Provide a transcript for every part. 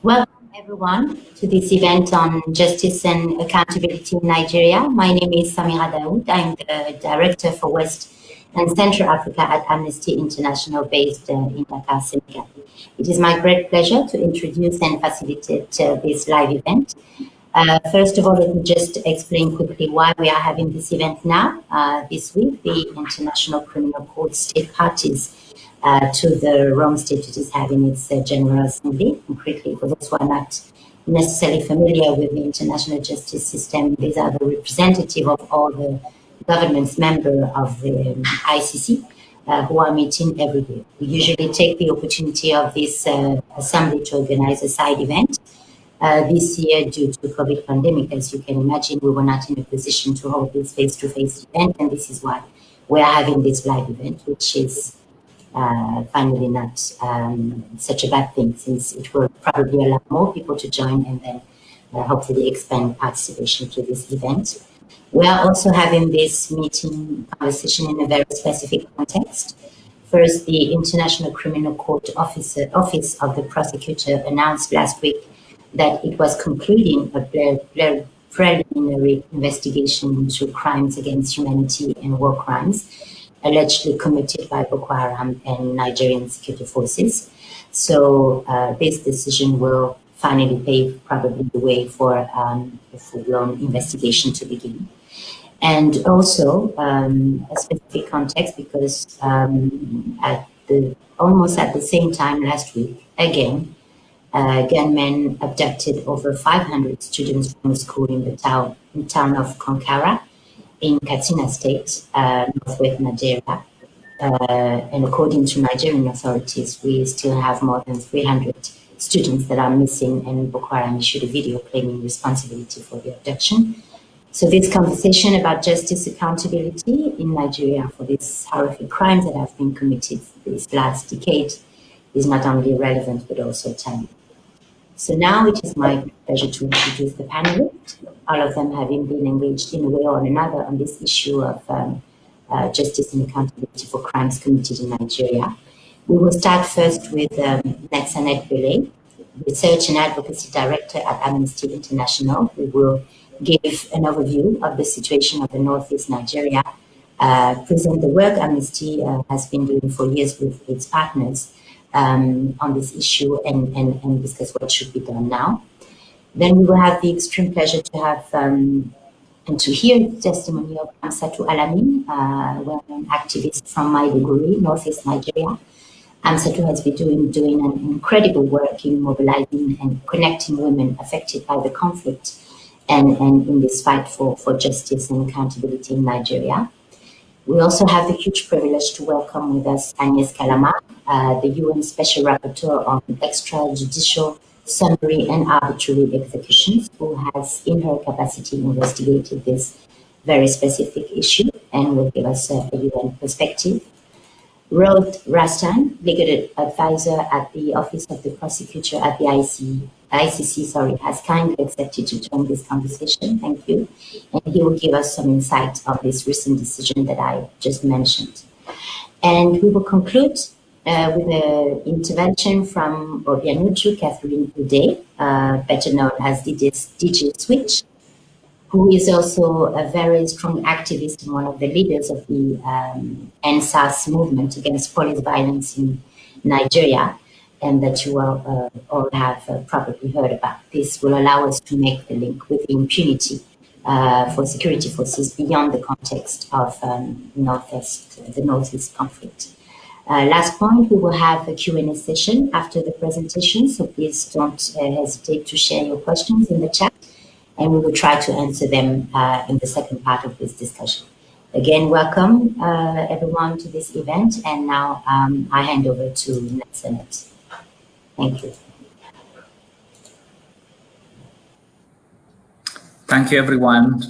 Welcome everyone to this event on justice and accountability in Nigeria. My name is Samira Daoud. I'm the Director for West and Central Africa at Amnesty International based in Dakar, Senegal. It is my great pleasure to introduce and facilitate this live event. First of all, let me just explain quickly why we are having this event now. This week, the International Criminal Court state parties to the Rome Statute is having its General Assembly. Concretely, for those who are not necessarily familiar with the international justice system, these are the representative of all the governments member of the ICC who are meeting every day. We usually take the opportunity of this assembly to organize a side event. This year, due to the COVID pandemic, as you can imagine, we were not in a position to hold this face-to-face event, and this is why we are having this live event, which is finally not such a bad thing, since it will probably allow more people to join and then hopefully expand participation to this event. We are also having this meeting conversation in a very specific context. First, the International Criminal Court Office of the Prosecutor announced last week that it was concluding a preliminary investigation into crimes against humanity and war crimes allegedly committed by Boko Haram and Nigerian security forces. So this decision will finally pave probably the way for a full-blown investigation to begin. And also a specific context, because almost at the same time last week, again, gunmen abducted over 500 students from a school in the town of Konkara in Katsina State, northwest Nigeria. And according to Nigerian authorities, we still have more than 300 students that are missing, and Boko Haram issued a video claiming responsibility for the abduction. So this conversation about justice accountability in Nigeria for these horrific crimes that have been committed this last decade is not only relevant, but also timely. So now it is my pleasure to introduce the panelists, all of them having been engaged in a way or another on this issue of justice and accountability for crimes committed in Nigeria. We will start first with Netsanet Bele, Research and Advocacy Director at Amnesty International, who will give an overview of the situation of the Northeast Nigeria, present the work Amnesty has been doing for years with its partners on this issue and discuss what should be done now. Then we will have the extreme pleasure to have and to hear the testimony of Amsatou Alamin, an activist from Maiduguri, Northeast Nigeria. Amsatou has been doing an incredible work in mobilizing and connecting women affected by the conflict and in this fight for justice and accountability in Nigeria. We also have the huge privilege to welcome with us Agnes Kalama, the UN Special Rapporteur on extrajudicial, summary and arbitrary executions, who has in her capacity investigated this very specific issue and will give us a UN perspective. Rod Rastan, legal advisor at the Office of the Prosecutor at the ICC, has kindly accepted to join this conversation. Thank you. And he will give us some insight on this recent decision that I just mentioned. And we will conclude with an intervention from Obianuju Catherine Ude, better known as DJ Switch, who is also a very strong activist and one of the leaders of the NSAS movement against police violence in Nigeria, and that you all have probably heard about. This will allow us to make the link with the impunity for security forces beyond the context of the Northeast conflict. Last point, we will have a Q&A session after the presentation, so please don't hesitate to share your questions in the chat, and we will try to answer them in the second part of this discussion. Again, welcome everyone to this event, and now I hand over to Netsanet. Thank you. Thank you everyone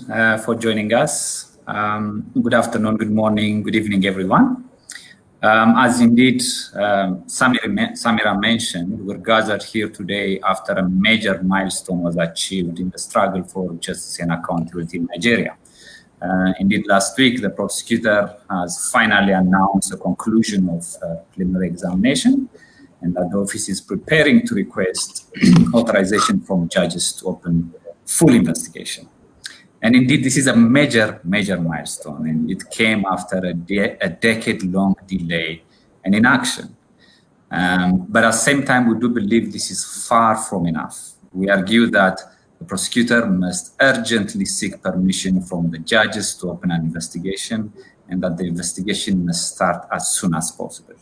for joining us. Good afternoon, good morning, good evening everyone. As indeed Samira mentioned, we're gathered here today after a major milestone was achieved in the struggle for justice and accountability in Nigeria. Indeed, last week, the prosecutor has finally announced the conclusion of preliminary examination, and that the office is preparing to request authorization from judges to open full investigation. And indeed, this is a major milestone, and it came after a decade-long delay and inaction. But at the same time, we do believe this is far from enough. We argue that the prosecutor must urgently seek permission from the judges to open an investigation, and that the investigation must start as soon as possible.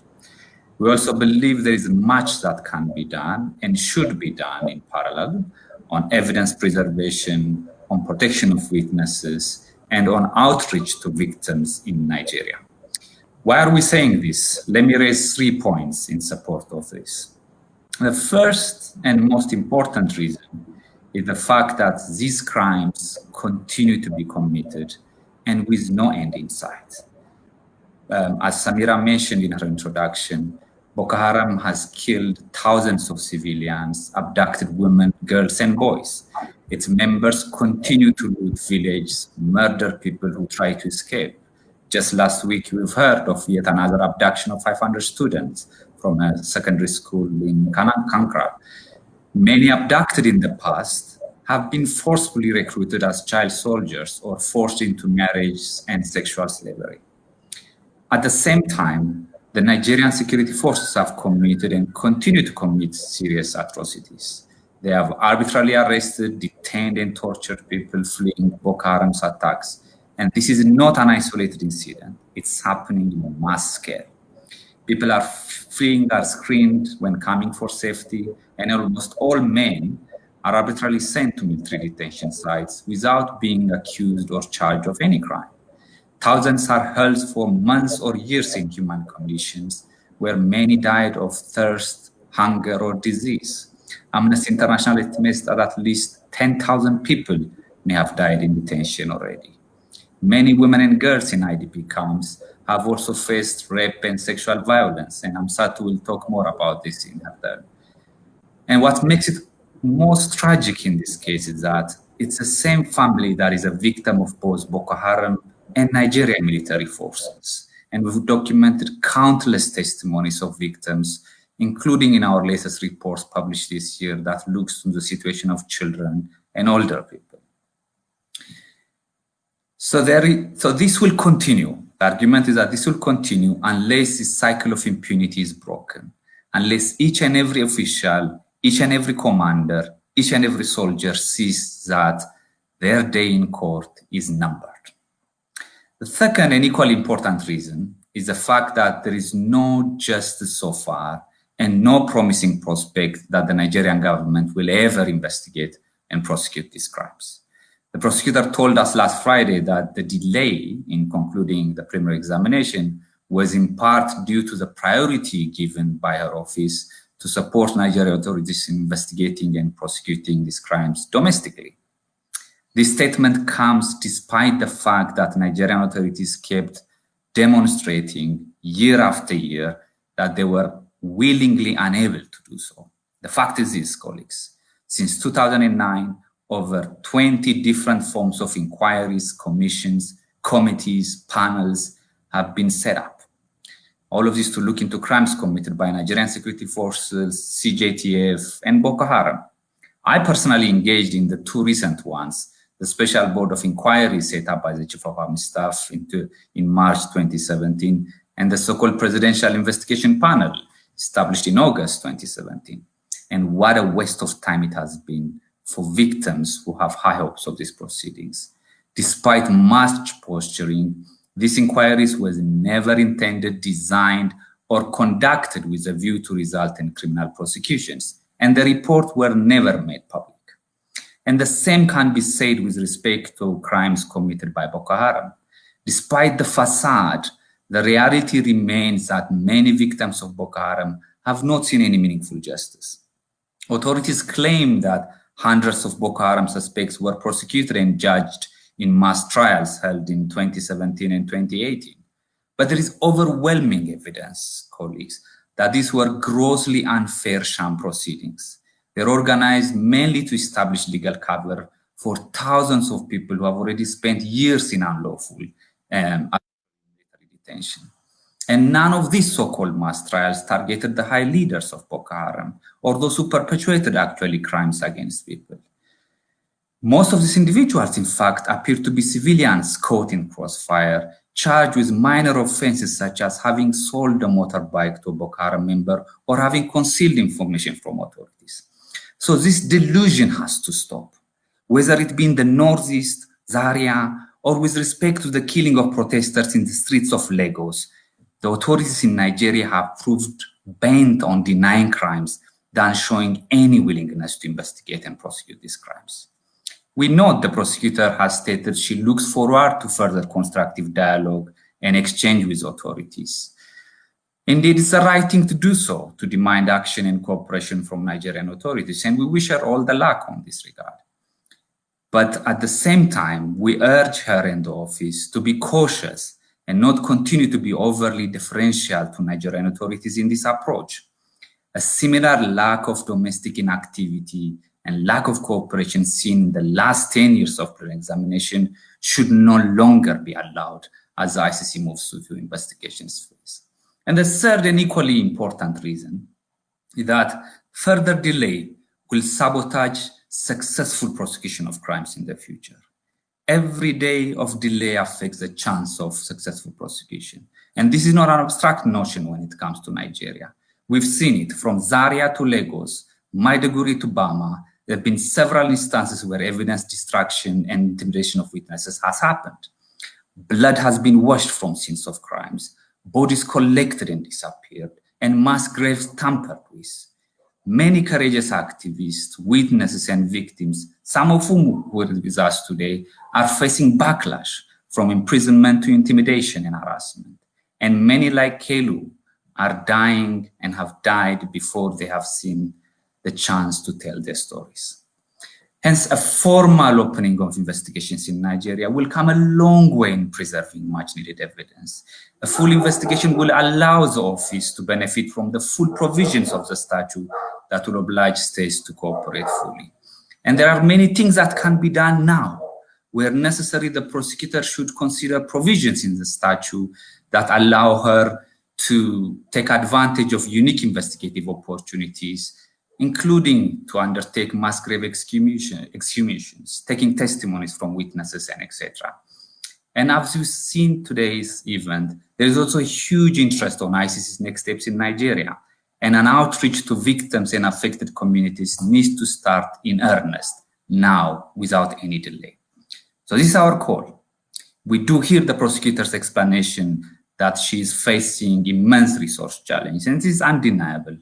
We also believe there is much that can be done and should be done in parallel on evidence preservation, on protection of witnesses, and on outreach to victims in Nigeria. Why are we saying this? Let me raise 3 points in support of this. The first and most important reason is the fact that these crimes continue to be committed and with no end in sight. As Samira mentioned in her introduction, Boko Haram has killed thousands of civilians, abducted women, girls, and boys. Its members continue to loot villages, murder people who try to escape. Just last week, we've heard of yet another abduction of 500 students from a secondary school in Kankra. Many abducted in the past have been forcefully recruited as child soldiers or forced into marriage and sexual slavery. At the same time, the Nigerian security forces have committed and continue to commit serious atrocities. They have arbitrarily arrested, detained, and tortured people fleeing Boko Haram's attacks. And this is not an isolated incident. It's happening in a mass scale. People are fleeing, are screened when coming for safety, and almost all men are arbitrarily sent to military detention sites without being accused or charged of any crime. Thousands are held for months or years in inhuman conditions, where many died of thirst, hunger, or disease. Amnesty International estimates that at least 10,000 people may have died in detention already. Many women and girls in IDP camps have also faced rape and sexual violence, and Amsatu will talk more about this in her turn. And what makes it most tragic in this case is that it's the same family that is a victim of both Boko Haram and Nigerian military forces. And we've documented countless testimonies of victims, including in our latest reports published this year that looks into the situation of children and older people. So this will continue. The argument is that this will continue unless this cycle of impunity is broken, unless each and every official, each and every commander, each and every soldier sees that their day in court is numbered. The second and equally important reason is the fact that there is no justice so far and no promising prospect that the Nigerian government will ever investigate and prosecute these crimes. The prosecutor told us last Friday that the delay in concluding the preliminary examination was in part due to the priority given by her office to support Nigerian authorities in investigating and prosecuting these crimes domestically. This statement comes despite the fact that Nigerian authorities kept demonstrating year after year that they were willingly unable to do so. The fact is this, colleagues. Since 2009, over 20 different forms of inquiries, commissions, committees, panels have been set up. All of this to look into crimes committed by Nigerian security forces, CJTF, and Boko Haram. I personally engaged in the 2 recent ones, the Special Board of Inquiry set up by the Chief of Army Staff in March 2017, and the so-called Presidential Investigation Panel established in August 2017. And what a waste of time it has been for victims who have high hopes of these proceedings. Despite much posturing, these inquiries was never intended, designed, or conducted with a view to result in criminal prosecutions, and the reports were never made public. And the same can be said with respect to crimes committed by Boko Haram. Despite the facade, the reality remains that many victims of Boko Haram have not seen any meaningful justice. Authorities claim that hundreds of Boko Haram suspects were prosecuted and judged in mass trials held in 2017 and 2018. But there is overwhelming evidence, colleagues, that these were grossly unfair sham proceedings. They're organized mainly to establish legal cover for thousands of people who have already spent years in unlawful detention. And none of these so-called mass trials targeted the high leaders of Boko Haram or those who perpetuated actually crimes against people. Most of these individuals, in fact, appear to be civilians caught in crossfire, charged with minor offenses such as having sold a motorbike to a Boko Haram member or having concealed information from authorities. So this delusion has to stop, whether it be in the Northeast, Zaria, or with respect to the killing of protesters in the streets of Lagos. The authorities in Nigeria have proved bent on denying crimes than showing any willingness to investigate and prosecute these crimes. We note the prosecutor has stated she looks forward to further constructive dialogue and exchange with authorities. Indeed, it's the right thing to do so, to demand action and cooperation from Nigerian authorities, and we wish her all the luck on this regard. But at the same time, we urge her and the office to be cautious and not continue to be overly deferential to Nigerian authorities in this approach. A similar lack of domestic inactivity and lack of cooperation seen in the last 10 years of pre-examination should no longer be allowed as the ICC moves to the investigations phase. And the third and equally important reason is that further delay will sabotage successful prosecution of crimes in the future. Every day of delay affects the chance of successful prosecution. And this is not an abstract notion when it comes to Nigeria. We've seen it from Zaria to Lagos, Maiduguri to Bama. There have been several instances where evidence destruction and intimidation of witnesses has happened. Blood has been washed from scenes of crimes, bodies collected and disappeared, and mass graves tampered with. Many courageous activists, witnesses, and victims, some of whom were with us today, are facing backlash from imprisonment to intimidation and harassment. And many like Kelu are dying and have died before they have seen the chance to tell their stories. Hence, a formal opening of investigations in Nigeria will come a long way in preserving much needed evidence. A full investigation will allow the office to benefit from the full provisions of the statute that will oblige states to cooperate fully. And there are many things that can be done now. Where necessary, the prosecutor should consider provisions in the statute that allow her to take advantage of unique investigative opportunities, including to undertake mass grave exhumations, taking testimonies from witnesses, and etc. And as you've seen today's event, there is also a huge interest on ICC's next steps in Nigeria, and an outreach to victims and affected communities needs to start in earnest now without any delay. So this is our call. We do hear the prosecutor's explanation that she is facing immense resource challenge, and this is undeniable.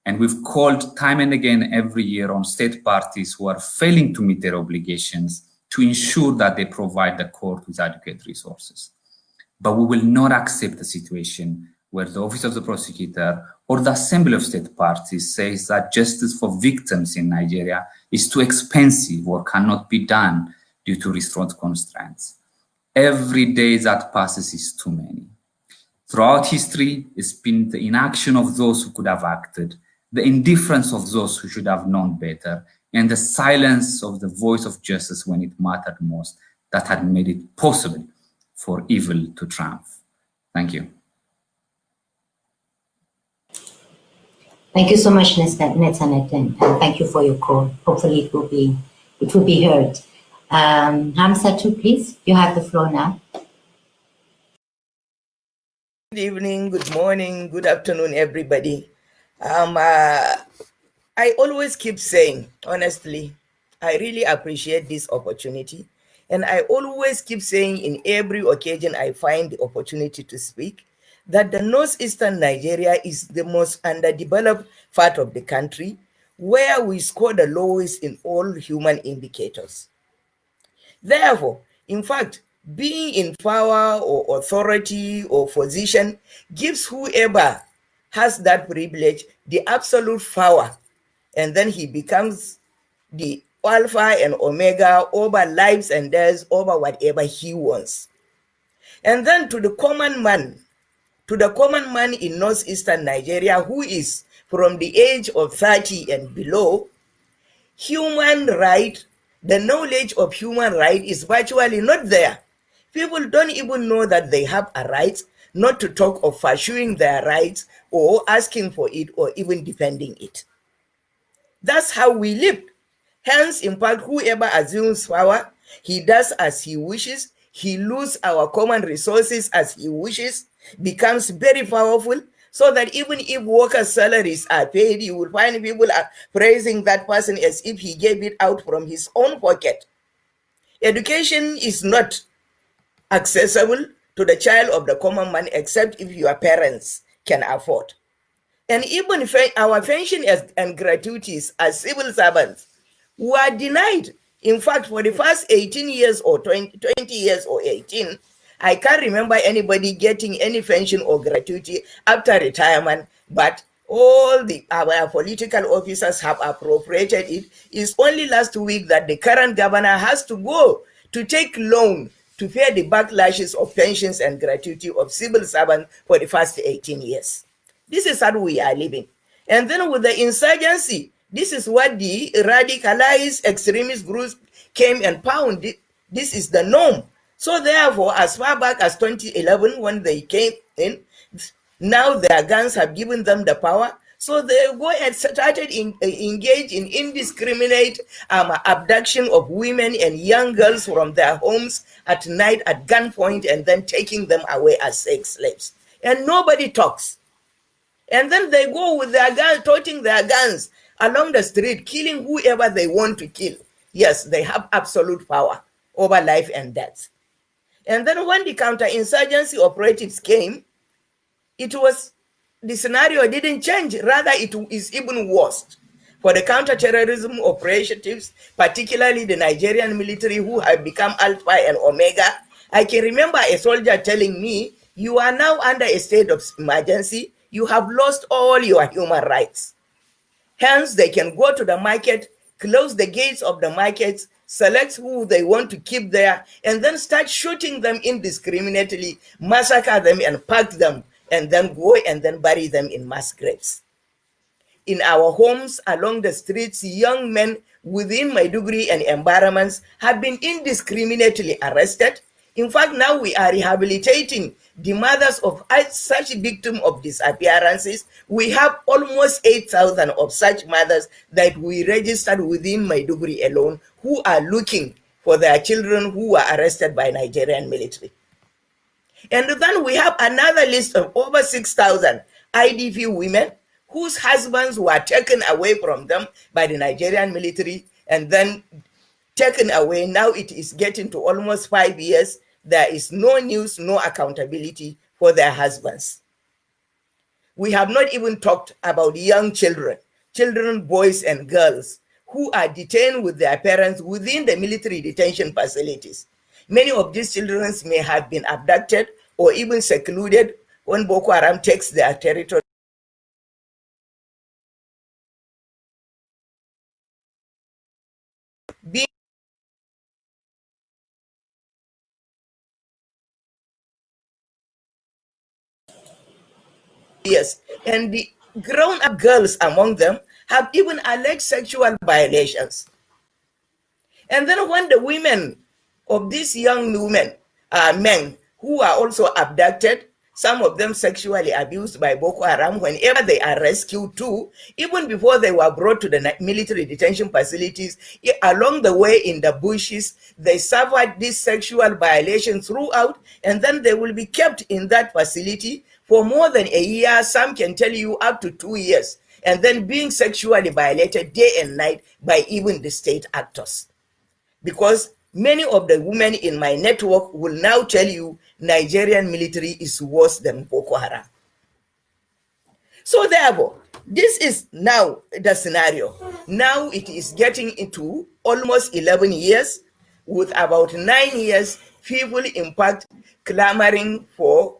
And we've called time and again every year on state parties who are failing to meet their obligations to ensure that they provide the court with adequate resources. But we will not accept a situation where the Office of the Prosecutor or the Assembly of State Parties says that justice for victims in Nigeria is too expensive or cannot be done due to resource constraints. Every day that passes is too many. Throughout history, it's been the inaction of those who could have acted, the indifference of those who should have known better, and the silence of the voice of justice when it mattered most that had made it possible for evil to triumph. Thank you. Thank you so much, Netanet, and thank you for your call. Hopefully it will be heard. Hamsatu, please, you have the floor now. Good evening, good morning, good afternoon, everybody. I always keep saying, honestly, I really appreciate this opportunity. And I always keep saying in every occasion I find the opportunity to speak, that the northeastern Nigeria is the most underdeveloped part of the country, where we score the lowest in all human indicators. Therefore, in fact, being in power or authority or position gives whoever has that privilege the absolute power, and then he becomes the alpha and omega over lives and deaths, over whatever he wants. And then to the common man in northeastern Nigeria, who is from the age of 30 and below, human right, the knowledge of human right is virtually not there. People don't even know that they have a right, not to talk of pursuing their rights or asking for it or even defending it. That's how we live. Hence, in fact, whoever assumes power, he does as he wishes, he loses our common resources as he wishes, becomes very powerful, so that even if workers' salaries are paid, you will find people are praising that person as if he gave it out from his own pocket. Education is not accessible to the child of the common man except if your parents can afford. And even our pension and gratuities as civil servants were denied. In fact, for the first 18 years or 20 years or 18, I can't remember anybody getting any pension or gratuity after retirement, but all our political officers have appropriated it. It's only last week that the current governor has to go to take loan to pay the backlashes of pensions and gratuity of civil servants for the first 18 years. This is how we are living. And then with the insurgency, this is what the radicalized extremist groups came and found. This is the norm. So therefore, as far back as 2011, when they came in, now their guns have given them the power. So they go and started engage in indiscriminate abduction of women and young girls from their homes at night at gunpoint and then taking them away as sex slaves. And nobody talks. And then they go with their guns, toting their guns along the street, killing whoever they want to kill. Yes, they have absolute power over life and death. And then when the counterinsurgency operatives came, the scenario didn't change. Rather, it is even worse. For the counterterrorism operatives, particularly the Nigerian military who have become Alpha and Omega, I can remember a soldier telling me, you are now under a state of emergency. You have lost all your human rights. Hence, they can go to the market, close the gates of the markets, select who they want to keep there, and then start shooting them indiscriminately, massacre them and pack them, and then go and then bury them in mass graves. In our homes, along the streets, young men within Maiduguri and environments have been indiscriminately arrested. In fact, now we are rehabilitating the mothers of such victims of disappearances. We have almost 8,000 of such mothers that we registered within Maiduguri alone who are looking for their children who were arrested by Nigerian military. And then we have another list of over 6,000 IDP women whose husbands were taken away from them by the Nigerian military and then taken away. Now it is getting to almost 5 years. There is no news, no accountability for their husbands. We have not even talked about young children, boys and girls, who are detained with their parents within the military detention facilities. Many of these children may have been abducted or even secluded when Boko Haram takes their territory. Yes, and the grown-up girls among them have even alleged sexual violations. And then when the women of these young women men who are also abducted, some of them sexually abused by Boko Haram, whenever they are rescued too, even before they were brought to the military detention facilities, along the way in the bushes, they suffered these sexual violations throughout, and then they will be kept in that facility for more than a year. Some can tell you up to 2 years, and then being sexually violated day and night by even the state actors. Because many of the women in my network will now tell you Nigerian military is worse than Boko Haram. So therefore, this is now the scenario. Now it is getting into almost 11 years, with about 9 years, people in fact clamoring for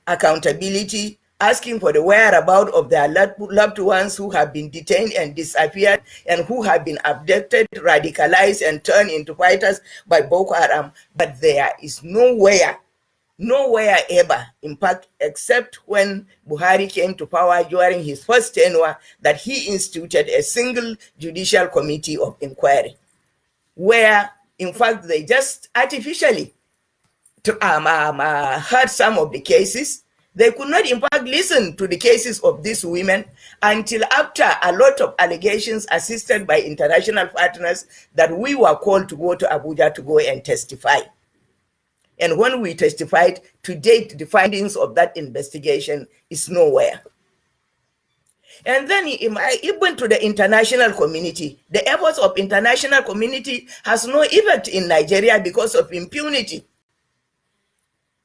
accountability, asking for the whereabouts of their loved ones who have been detained and disappeared and who have been abducted, radicalized, and turned into fighters by Boko Haram. But there is nowhere ever, in fact, except when Buhari came to power during his first tenure, that he instituted a single judicial committee of inquiry, where, in fact, they just artificially heard some of the cases, They could not, in fact, listen to the cases of these women until after a lot of allegations assisted by international partners that we were called to go to Abuja to go and testify. And when we testified, to date, the findings of that investigation is nowhere. And then even to the international community, the efforts of international community has no effect in Nigeria because of impunity.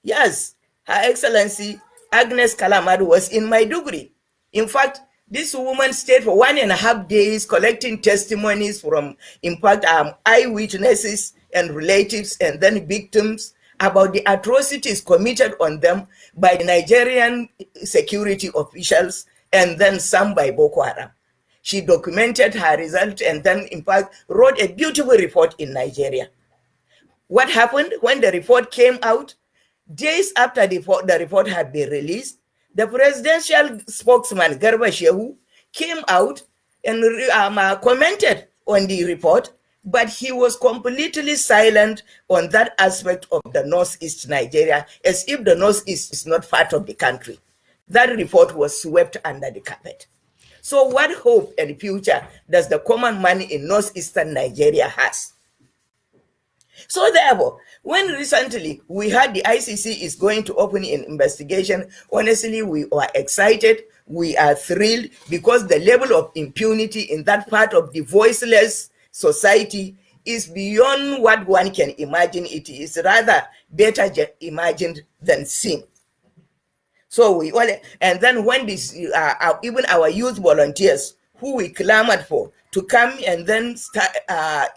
Yes, Her Excellency Agnes Kalamad was in Maiduguri. In fact, this woman stayed for 1.5 days collecting testimonies from, in fact, eyewitnesses and relatives and then victims about the atrocities committed on them by the Nigerian security officials and then some by Boko Haram. She documented her result and then, in fact, wrote a beautiful report in Nigeria. What happened when the report came out? Days after the report had been released, the presidential spokesman, Garba Shehu, came out and commented on the report, but he was completely silent on that aspect of the Northeast Nigeria, as if the Northeast is not part of the country. That report was swept under the carpet. So what hope and future does the common man in Northeastern Nigeria has? So therefore, when recently we heard the ICC is going to open an investigation, honestly, we are excited, we are thrilled, because the level of impunity in that part of the voiceless society is beyond what one can imagine. It is rather better imagined than seen. So we all, and then when this, even our youth volunteers who we clamored for to come and then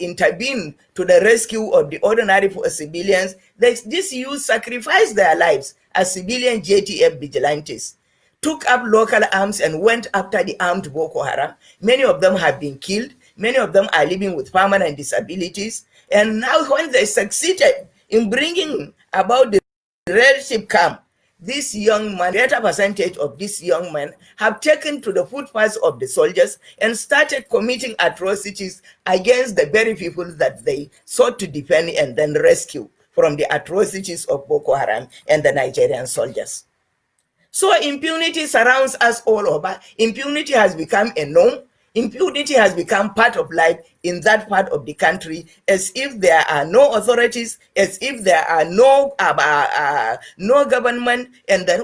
intervene to the rescue of the ordinary civilians, this youth sacrificed their lives as civilian JTF vigilantes, took up local arms and went after the armed Boko Haram. Many of them have been killed. Many of them are living with permanent disabilities. And now when they succeeded in bringing about the leadership camp, this young man, greater percentage of these young men have taken to the footpaths of the soldiers and started committing atrocities against the very people that they sought to defend and then rescue from the atrocities of Boko Haram and the Nigerian soldiers. So impunity surrounds us all over. Impunity has become a norm. Impunity has become part of life in that part of the country, as if there are no authorities, as if there are no government, and then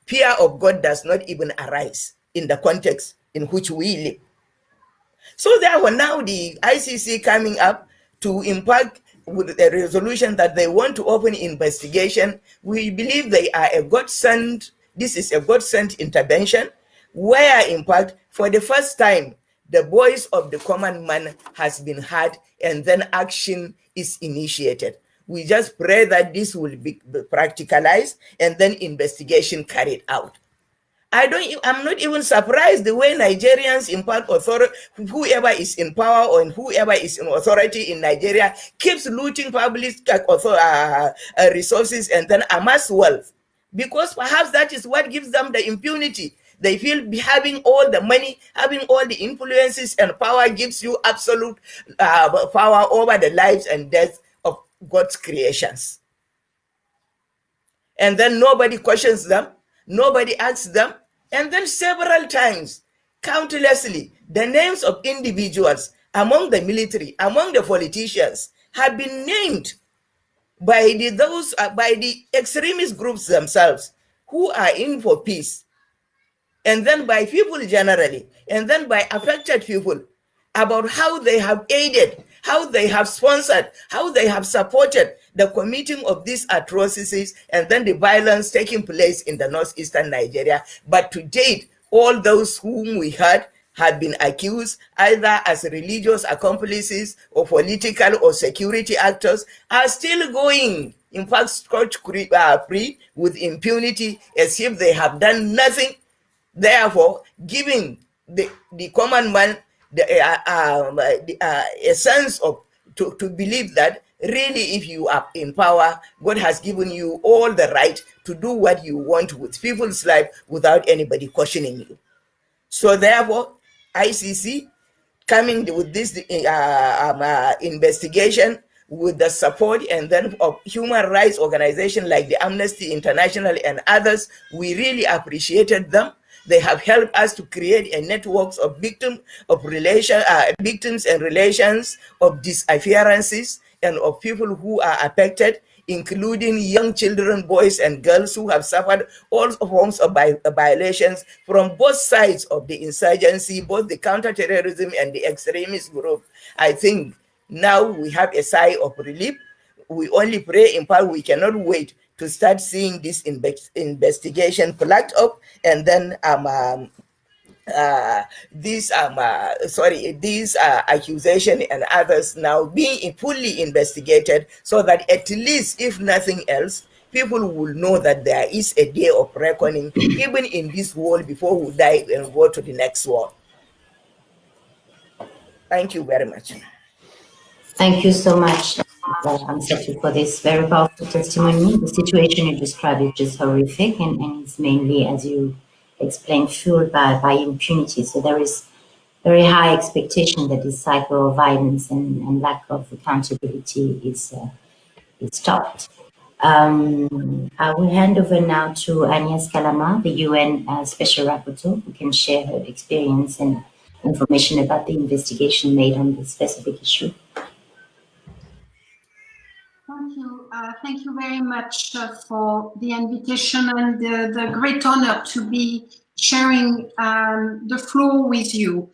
fear of God does not even arise in the context in which we live. So therefore, now the ICC coming up to impact with a resolution that they want to open investigation, we believe they are a godsend. This is a godsend intervention, where, in fact, for the first time, the voice of the common man has been heard and then action is initiated. We just pray that this will be practicalized and then investigation carried out. I'm not even surprised the way Nigerians, in part, whoever is in power or whoever is in authority in Nigeria keeps looting public resources and then amass wealth, because perhaps that is what gives them the impunity. They feel having all the money, having all the influences and power gives you absolute power over the lives and death of God's creations. And then nobody questions them, nobody asks them, and then several times, countlessly, the names of individuals among the military, among the politicians, have been named by the extremist groups themselves who are in for peace, and then by people generally, and then by affected people, about how they have aided, how they have sponsored, how they have supported the committing of these atrocities and then the violence taking place in the northeastern Nigeria. But to date, all those whom we heard had been accused either as religious accomplices or political or security actors are still going, in fact, scot-free with impunity, as if they have done nothing. Therefore, giving the common man a sense of to believe that really, if you are in power, God has given you all the right to do what you want with people's life without anybody questioning you. So therefore, ICC coming with this investigation, with the support and then of human rights organizations like the Amnesty International and others. We really appreciated them. They have helped us to create a network of victims and relations of disappearances and of people who are affected, including young children, boys and girls who have suffered all forms of violations from both sides of the insurgency, both the counterterrorism and the extremist group. I think now we have a sigh of relief. We only pray, in part, we cannot wait to start seeing this investigation flagged up, and then these accusation and others now being fully investigated, so that at least, if nothing else, people will know that there is a day of reckoning, even in this world, before we die and go to the next world. Thank you very much. Thank you so much, Amsatu, for this very powerful testimony. The situation you described is just horrific, and it's mainly, as you explained, fueled by impunity. So there is very high expectation that this cycle of violence and lack of accountability is stopped. I will hand over now to Agnes Kalama, the UN Special Rapporteur, who can share her experience and information about the investigation made on this specific issue. Thank you very much for the invitation and the great honor to be sharing the floor with you.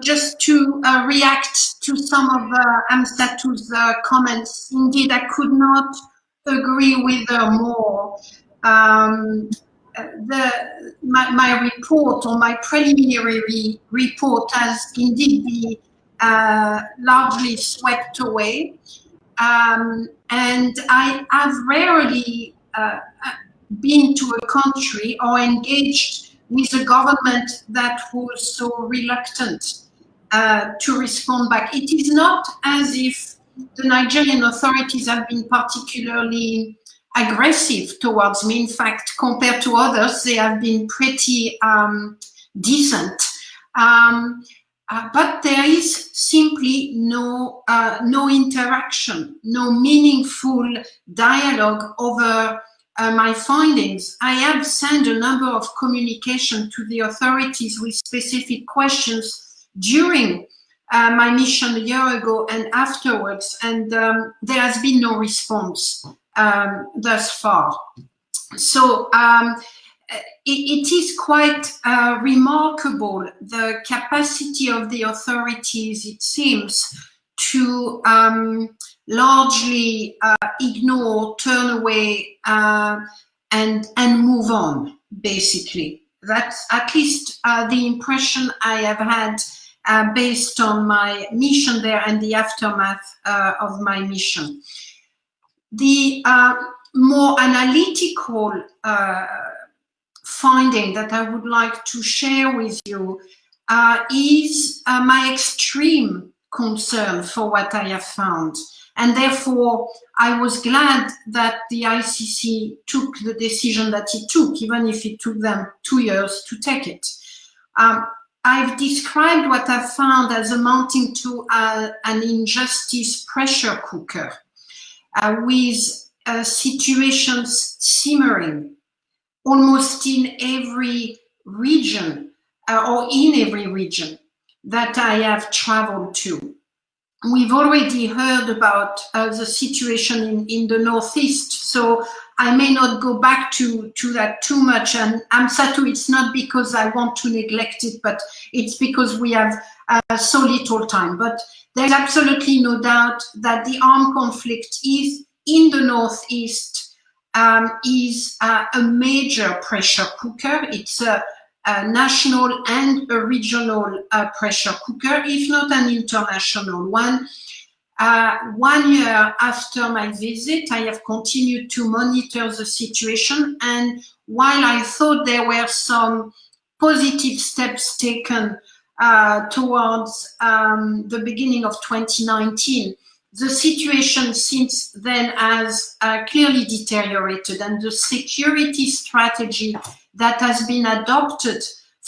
Just to react to some of Amsatu's comments, indeed, I could not agree with her more. My report, or my preliminary report, has indeed been largely swept away, and I have rarely been to a country or engaged with a government that was so reluctant to respond back. It is not as if the Nigerian authorities have been particularly aggressive towards me. In fact, compared to others, they have been pretty decent. But there is simply no interaction, no meaningful dialogue over my findings. I have sent a number of communications to the authorities with specific questions during my mission a year ago and afterwards, and there has been no response thus far. So it is quite remarkable, the capacity of the authorities, it seems, to largely ignore, turn away, and move on, basically. That's at least the impression I have had based on my mission there and the aftermath of my mission. The more analytical finding that I would like to share with you is my extreme concern for what I have found. And therefore, I was glad that the ICC took the decision that it took, even if it took them 2 years to take it. I've described what I've found as amounting to an injustice pressure cooker, with situations simmering almost in every region, or in every region that I have traveled to. We've already heard about the situation in the Northeast, so I may not go back to that too much. And Amsatu, it's not because I want to neglect it, but it's because we have so little time. But there's absolutely no doubt that the armed conflict is in the Northeast, is a major pressure cooker. It's a national and a regional pressure cooker, if not an international one. 1 year after my visit, I have continued to monitor the situation, and while I thought there were some positive steps taken towards the beginning of 2019, the situation since then has clearly deteriorated, and the security strategy that has been adopted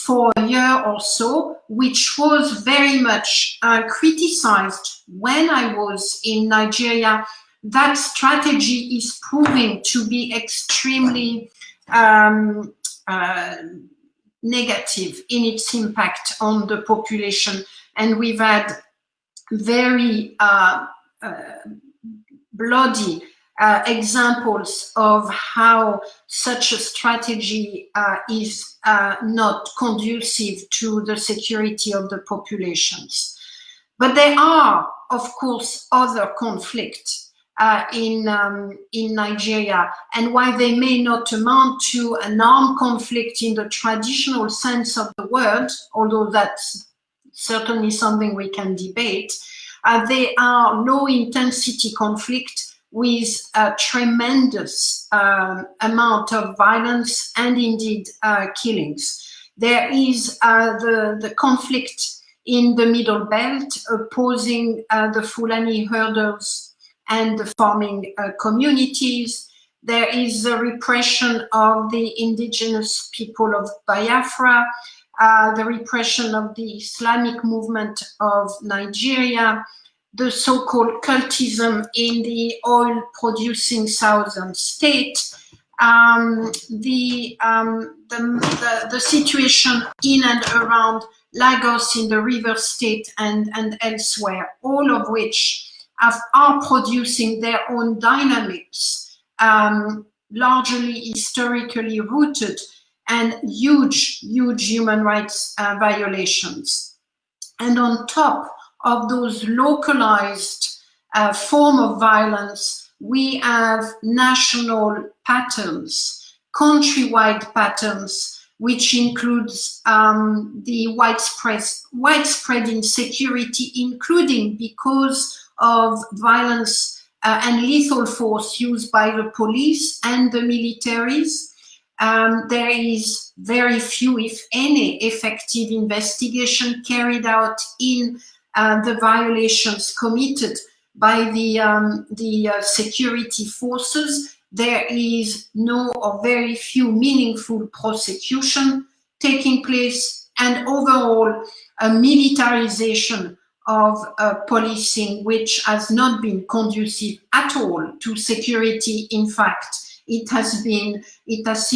for a year or so, which was very much criticized when I was in Nigeria. That strategy is proving to be extremely negative in its impact on the population. And we've had very bloody examples of how such a strategy is not conducive to the security of the populations. But there are, of course, other conflicts in Nigeria, and while they may not amount to an armed conflict in the traditional sense of the word, although that's certainly something we can debate, they are low-intensity conflict with a tremendous amount of violence and indeed killings. There is the conflict in the Middle Belt opposing the Fulani herders and the farming communities. There is the repression of the indigenous people of Biafra, the repression of the Islamic movement of Nigeria, the so-called cultism in the oil-producing southern state, the situation in and around Lagos in the river state and elsewhere, all of which are producing their own dynamics, largely historically rooted, and huge human rights violations. And on top of those localized form of violence, we have national patterns, countrywide patterns, which includes the widespread insecurity, including because of violence and lethal force used by the police and the militaries. There is very few, if any, effective investigation carried out in the violations committed by the security forces. There is no or very few meaningful prosecution taking place, and overall a militarization of policing, which has not been conducive at all to security. In fact, it has seen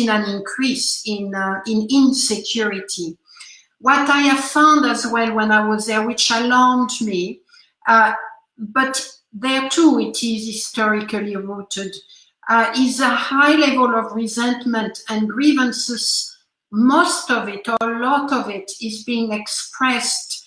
an increase in insecurity. What I have found as well when I was there, which alarmed me, but there too it is historically rooted, is a high level of resentment and grievances. Most of it, or a lot of it, is being expressed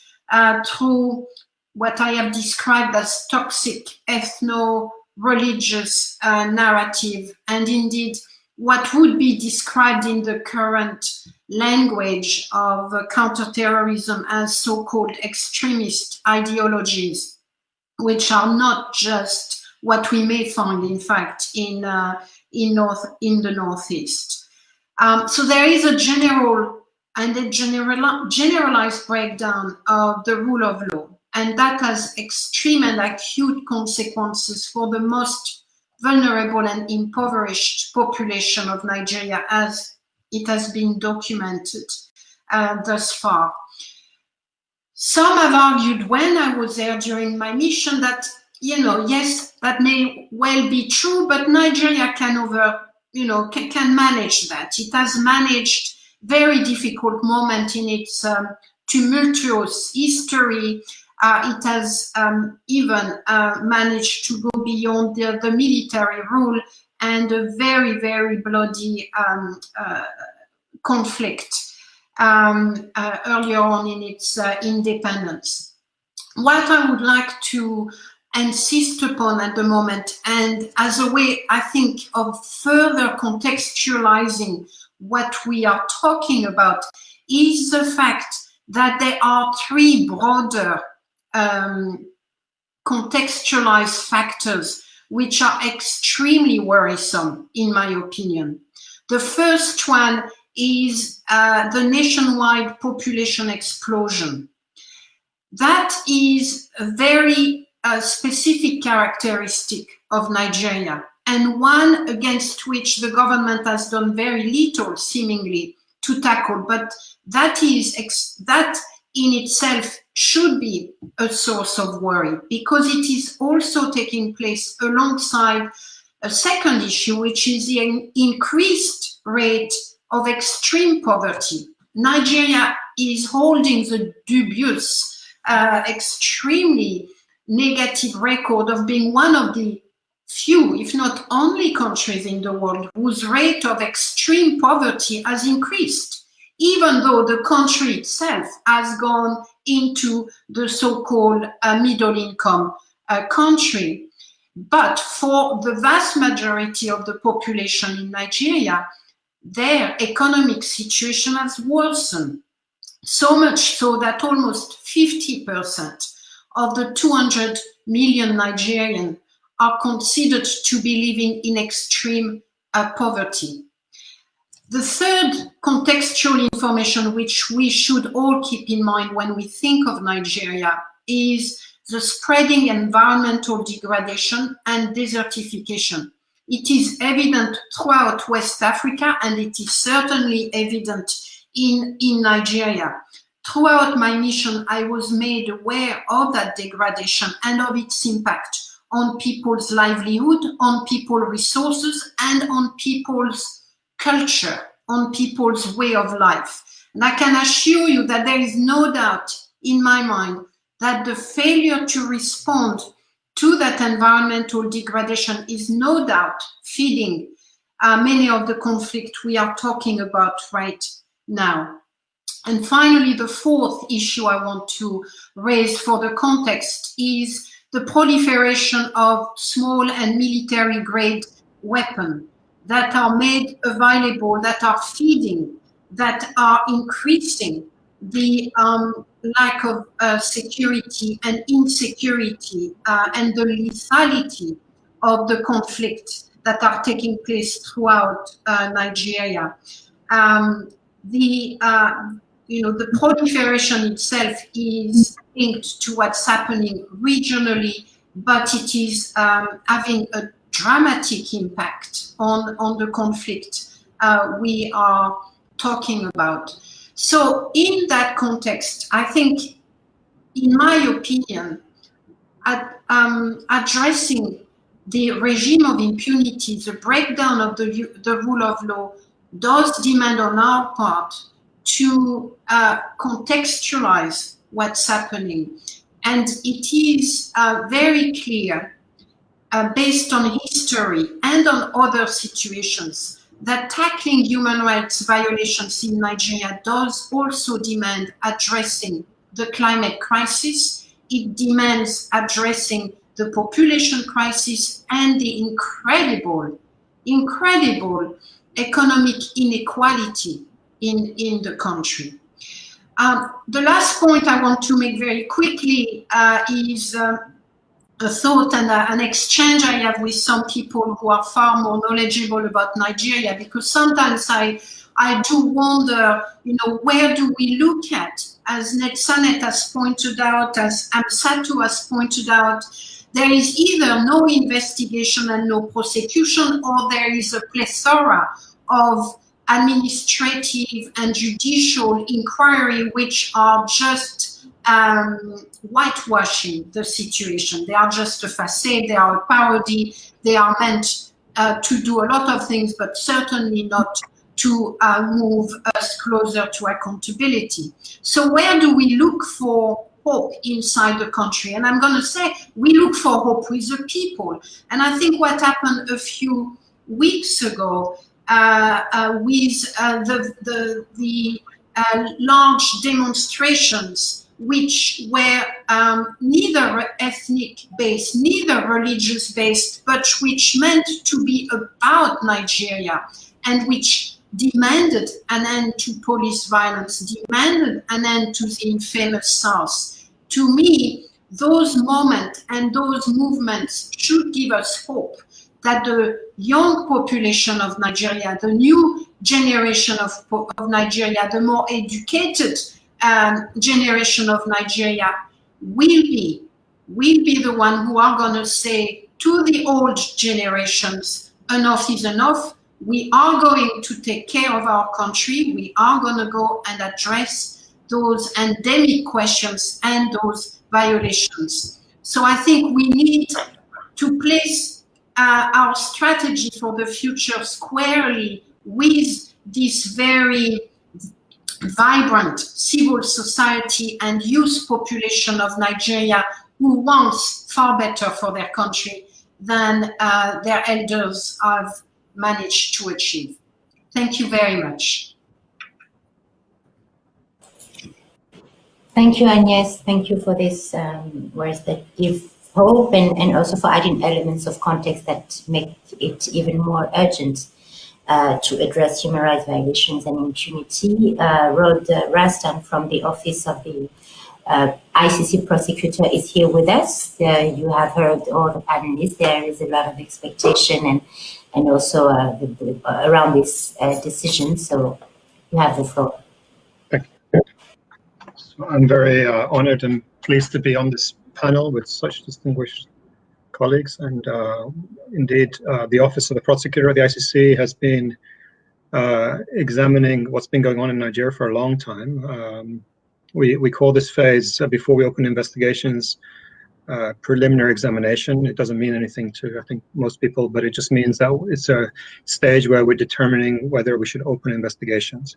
through what I have described as toxic ethno-religious narrative, and indeed what would be described in the current language of counterterrorism as so-called extremist ideologies, which are not just what we may find, in fact, in the Northeast. So there is a general and a generalized breakdown of the rule of law, and that has extreme and acute consequences for the most vulnerable and impoverished population of Nigeria, as it has been documented thus far. Some have argued when I was there during my mission that, yes, that may well be true, but Nigeria can manage that. It has managed very difficult moment in its tumultuous history. It has even managed to go beyond the military rule and a very, very bloody conflict earlier on in its independence. What I would like to insist upon at the moment, and as a way, I think, of further contextualizing what we are talking about, is the fact that there are three broader contextualized factors which are extremely worrisome, in my opinion. The first one is the nationwide population explosion. That is a very specific characteristic of Nigeria, and one against which the government has done very little, seemingly, to tackle, but that in itself should be a source of worry, because it is also taking place alongside a second issue, which is the increased rate of extreme poverty. Nigeria is holding the dubious, extremely negative record of being one of the few, if not only, countries in the world whose rate of extreme poverty has increased, even though the country itself has gone into the so-called middle income country. But for the vast majority of the population in Nigeria, their economic situation has worsened, so much so that almost 50% of the 200 million Nigerians are considered to be living in extreme poverty. The third contextual information which we should all keep in mind when we think of Nigeria is the spreading environmental degradation and desertification. It is evident throughout West Africa, and it is certainly evident in Nigeria. Throughout my mission, I was made aware of that degradation and of its impact on people's livelihood, on people's resources, and on people's culture, on people's way of life. And I can assure you that there is no doubt in my mind that the failure to respond to that environmental degradation is no doubt feeding many of the conflicts we are talking about right now. And finally, the fourth issue I want to raise for the context is the proliferation of small and military-grade weapons that are made available, that are feeding, that are increasing the lack of security and insecurity and the lethality of the conflict that are taking place throughout Nigeria. The proliferation itself is linked to what's happening regionally, but it is having a dramatic impact on the conflict we are talking about. So in that context, I think, in my opinion, addressing the regime of impunity, the breakdown of the rule of law, does demand on our part to contextualize what's happening. And it is very clear, based on history and on other situations, that tackling human rights violations in Nigeria does also demand addressing the climate crisis. It demands addressing the population crisis and the incredible economic inequality in the country. The last point I want to make very quickly is a thought and an exchange I have with some people who are far more knowledgeable about Nigeria, because sometimes I do wonder, where do we look at? As Netsanet has pointed out, as Amsatu has pointed out, there is either no investigation and no prosecution, or there is a plethora of administrative and judicial inquiry which are just whitewashing the situation. They are just a facade, they are a parody, they are meant to do a lot of things, but certainly not to move us closer to accountability. So where do we look for hope inside the country? And I'm going to say we look for hope with the people. And I think what happened a few weeks ago with the large demonstrations, which were neither ethnic-based, neither religious-based, but which meant to be about Nigeria, and which demanded an end to police violence, demanded an end to the infamous SARS. To me, those moments and those movements should give us hope that the young population of Nigeria, the new generation of Nigeria, the more educated generation of Nigeria will be the one who are going to say to the old generations, enough is enough. we are going to take care of our country. We are going to go and address those endemic questions and those violations. So I think we need to place our strategy for the future squarely with this very vibrant civil society and youth population of Nigeria who wants far better for their country than their elders have managed to achieve. Thank you very much. Thank you, Agnes. Thank you for this words that give hope and also for adding elements of context that make it even more urgent to address human rights violations and impunity. Rod Rastan from the Office of the ICC Prosecutor is here with us. You have heard all the panelists. There is a lot of expectation and also around this decision. So you have the floor. Thank you. So I'm very honored and pleased to be on this panel with such distinguished colleagues, and indeed the Office of the Prosecutor of the ICC has been examining what's been going on in Nigeria for a long time. We call this phase before we open investigations preliminary examination. It doesn't mean anything to, I think, most people, but it just means that it's a stage where we're determining whether we should open investigations.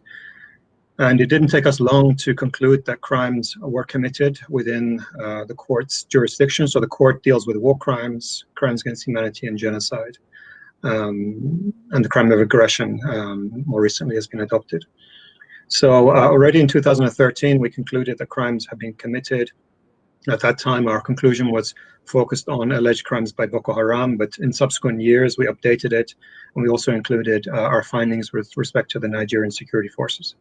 And it didn't take us long to conclude that crimes were committed within the court's jurisdiction. So the court deals with war crimes, crimes against humanity, and genocide. And the crime of aggression more recently has been adopted. So already in 2013, we concluded that crimes have been committed. At that time, our conclusion was focused on alleged crimes by Boko Haram, but in subsequent years, we updated it, and we also included our findings with respect to the Nigerian security forces.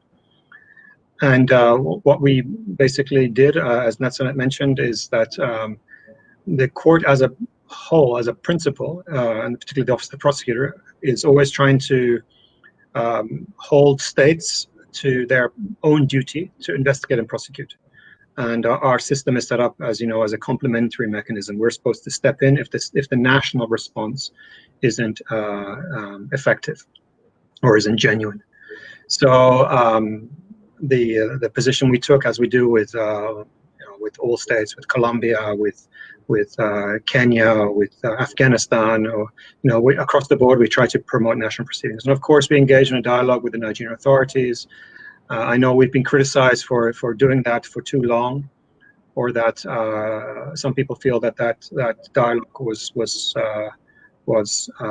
And what we basically did, as Natsanet mentioned, is that the court as a whole, as a principle, and particularly the Office of the Prosecutor, is always trying to hold states to their own duty to investigate and prosecute. And our system is set up, as you know, as a complementary mechanism. We're supposed to step in if the national response isn't effective or isn't genuine. So the position we took, as we do with with all states, with Colombia, with Kenya, with Afghanistan, or across the board, we try to promote national proceedings. And of course, we engage in a dialogue with the Nigerian authorities. I know we've been criticized for doing that for too long, or that some people feel that dialogue was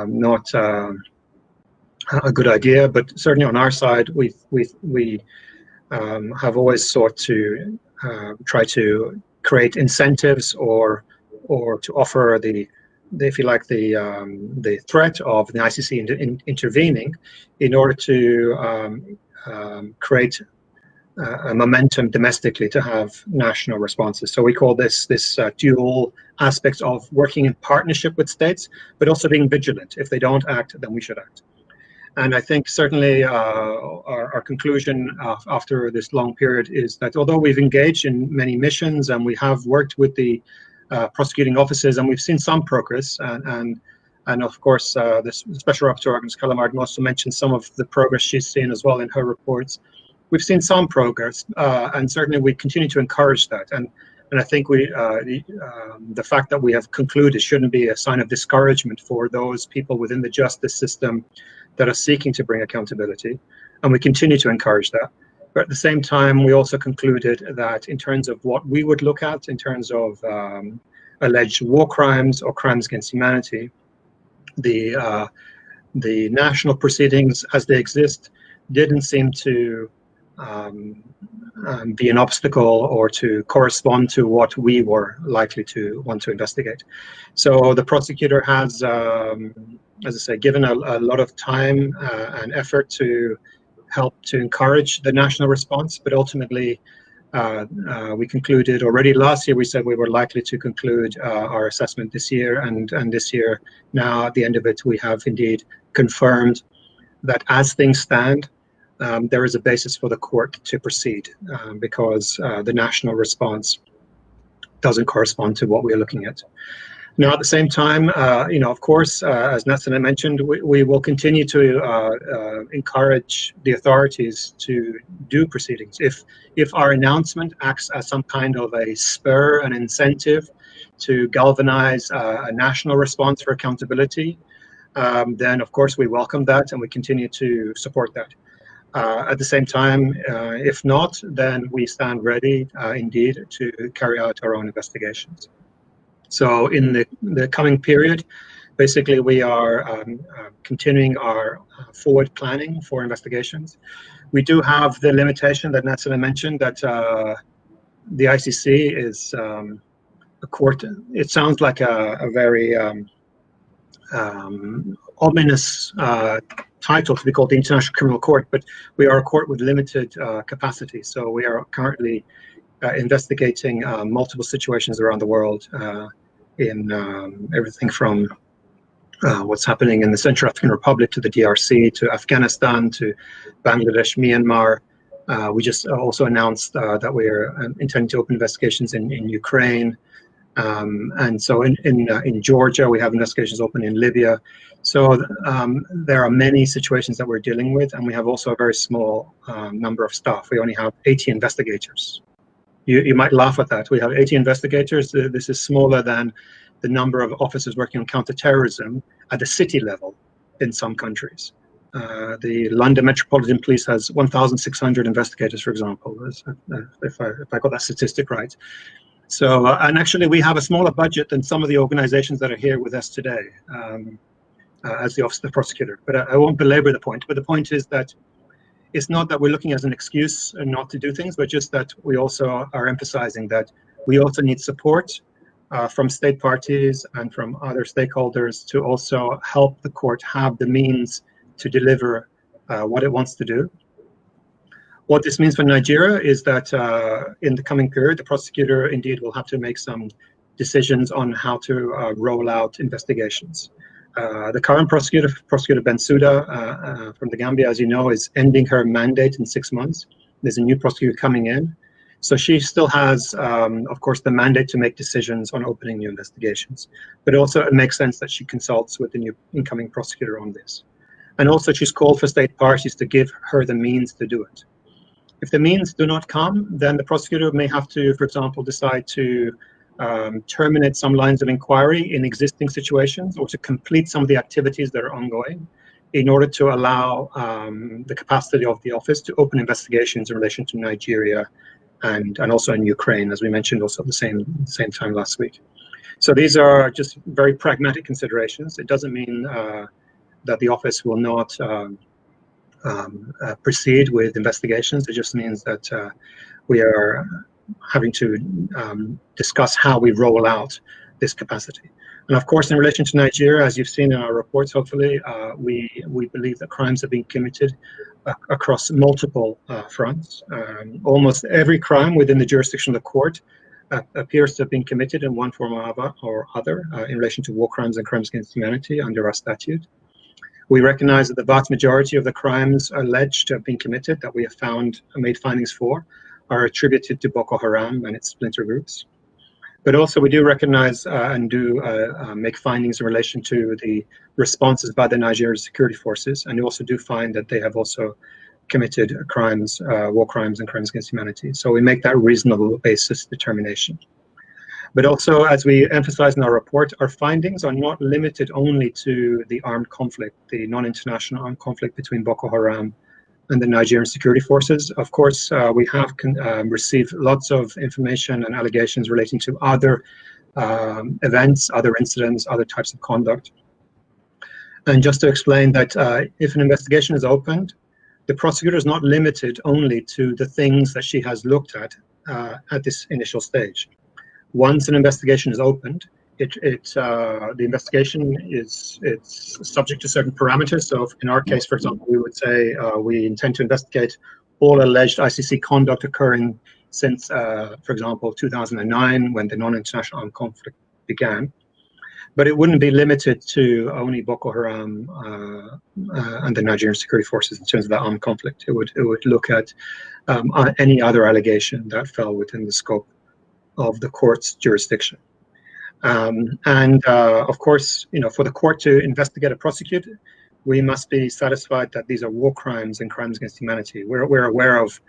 not a good idea. But certainly on our side, we have always sought to try to create incentives or to offer if you like, the threat of the ICC intervening in order to create a momentum domestically to have national responses. So we call this dual aspect of working in partnership with states, but also being vigilant. If they don't act, then we should act. And I think certainly our conclusion after this long period is that although we've engaged in many missions and we have worked with the prosecuting offices and we've seen some progress, and of course the Special Rapporteur Agnes Kalamard also mentioned some of the progress she's seen as well in her reports. We've seen some progress, and certainly we continue to encourage that. And I think the fact that we have concluded shouldn't be a sign of discouragement for those people within the justice system that are seeking to bring accountability, and we continue to encourage that. But at the same time, we also concluded that in terms of what we would look at in terms of alleged war crimes or crimes against humanity, the national proceedings as they exist didn't seem to be an obstacle or to correspond to what we were likely to want to investigate. So the prosecutor has, as I say, given a lot of time and effort to help to encourage the national response, but ultimately we concluded already last year, we said we were likely to conclude our assessment this year, and this year now at the end of it, we have indeed confirmed that as things stand, there is a basis for the court to proceed because the national response doesn't correspond to what we're looking at. Now, at the same time, of course, as Natsana mentioned, we will continue to encourage the authorities to do proceedings. If our announcement acts as some kind of a spur, an incentive to galvanize a national response for accountability, then of course we welcome that and we continue to support that. At the same time, if not, then we stand ready indeed to carry out our own investigations. So in the coming period, basically we are continuing our forward planning for investigations. We do have the limitation that Natsana mentioned, that the ICC is a court. It sounds like a very ominous title to be called the International Criminal Court, but we are a court with limited capacity. So we are currently investigating multiple situations around the world in everything from what's happening in the Central African Republic to the DRC to Afghanistan to Bangladesh, Myanmar. We just also announced that we are intending to open investigations in Ukraine. And so in Georgia, we have investigations open in Libya. So there are many situations that we're dealing with, and we have also a very small number of staff. We only have 80 investigators. You might laugh at that. We have 80 investigators. This is smaller than the number of officers working on counterterrorism at the city level in some countries. The London Metropolitan Police has 1,600 investigators, for example, if I got that statistic right. So, and actually we have a smaller budget than some of the organizations that are here with us today as the Office of the Prosecutor. But I won't belabor the point. But the point is that it's not that we're looking as an excuse not to do things, but just that we also are emphasizing that we also need support from state parties and from other stakeholders to also help the court have the means to deliver what it wants to do. What this means for Nigeria is that in the coming period, the prosecutor indeed will have to make some decisions on how to roll out investigations. The current prosecutor, Prosecutor Bensouda from the Gambia, as you know, is ending her mandate in 6 months. There's a new prosecutor coming in. So she still has, of course, the mandate to make decisions on opening new investigations. But also it makes sense that she consults with the new incoming prosecutor on this. And also she's called for state parties to give her the means to do it. If the means do not come, then the prosecutor may have to, for example, decide to terminate some lines of inquiry in existing situations or to complete some of the activities that are ongoing in order to allow the capacity of the office to open investigations in relation to Nigeria and also in Ukraine, as we mentioned also at the same time last week. So these are just very pragmatic considerations. It doesn't mean that the office will not proceed with investigations. It just means that we are having to discuss how we roll out this capacity. And of course, in relation to Nigeria, as you've seen in our reports, hopefully, we believe that crimes have been committed across multiple fronts. Almost every crime within the jurisdiction of the court appears to have been committed in one form or other in relation to war crimes and crimes against humanity under our statute. We recognize that the vast majority of the crimes alleged to have been committed that we have made findings for are attributed to Boko Haram and its splinter groups. But also we do recognize and do make findings in relation to the responses by the Nigerian security forces, and we also do find that they have also committed crimes, war crimes and crimes against humanity. So we make that reasonable basis determination. But also, as we emphasize in our report, our findings are not limited only to the armed conflict, the non-international armed conflict between Boko Haram and the Nigerian security forces. Of course, we have received lots of information and allegations relating to other events, other incidents, other types of conduct. And just to explain that if an investigation is opened, the prosecutor is not limited only to the things that she has looked at this initial stage. Once an investigation is opened, the investigation it's subject to certain parameters. So in our case, for example, we would say we intend to investigate all alleged ICC conduct occurring since, for example, 2009, when the non-international armed conflict began. But it wouldn't be limited to only Boko Haram and the Nigerian security forces in terms of that armed conflict. It would look at any other allegation that fell within the scope of the court's jurisdiction. Of course, for the court to investigate and prosecute, we must be satisfied that these are war crimes and crimes against humanity. We're aware of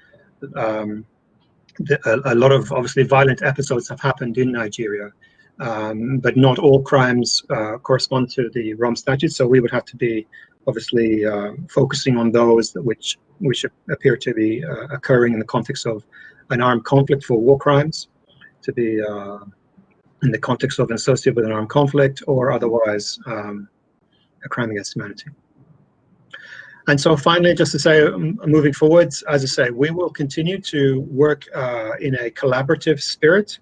a lot of obviously violent episodes have happened in Nigeria, but not all crimes correspond to the Rome Statute. So we would have to be obviously focusing on those which appear to be occurring in the context of an armed conflict for war crimes, to be in the context of an associated with an armed conflict, or otherwise a crime against humanity. And so finally, just to say, moving forwards, as I say, we will continue to work in a collaborative spirit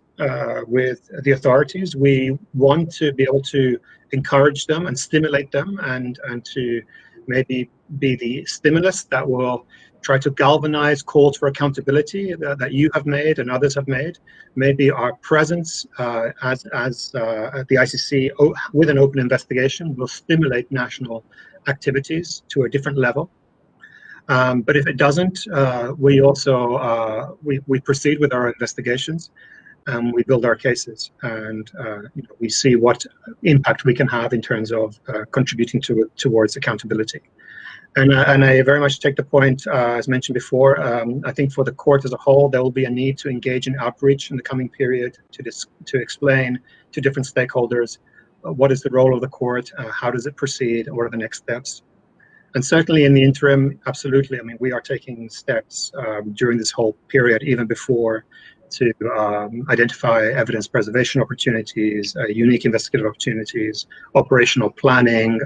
with the authorities. We want to be able to encourage them and stimulate them, and to maybe be the stimulus that will try to galvanize calls for accountability that you have made and others have made. Maybe our presence as at the ICC with an open investigation will stimulate national activities to a different level. But if it doesn't, we also we proceed with our investigations, and we build our cases, and we see what impact we can have in terms of contributing towards accountability. And I very much take the point, as mentioned before. I think for the court as a whole, there will be a need to engage in outreach in the coming period to explain to different stakeholders what is the role of the court, how does it proceed, and what are the next steps. And certainly in the interim, absolutely, I mean, we are taking steps during this whole period, even before, to identify evidence preservation opportunities, unique investigative opportunities, operational planning,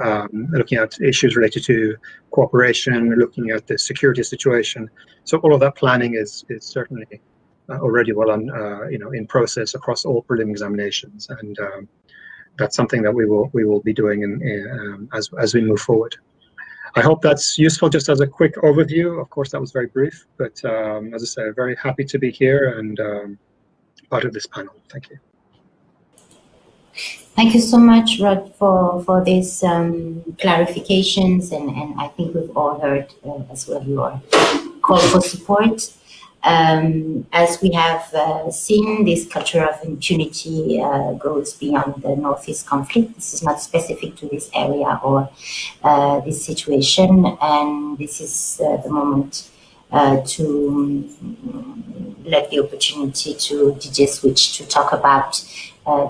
looking at issues related to cooperation, looking at the security situation. So all of that planning is certainly already well on, in process across all prelim examinations, and that's something that we will be doing as we move forward. I hope that's useful just as a quick overview. Of course, that was very brief, but as I say, very happy to be here and part of this panel. Thank you. Thank you so much, Rod, for these clarifications, and I think we've all heard as well your call for support. As we have seen, this culture of impunity goes beyond the Northeast conflict. This is not specific to this area or this situation, and this is the moment to let the opportunity to DJ Switch to talk about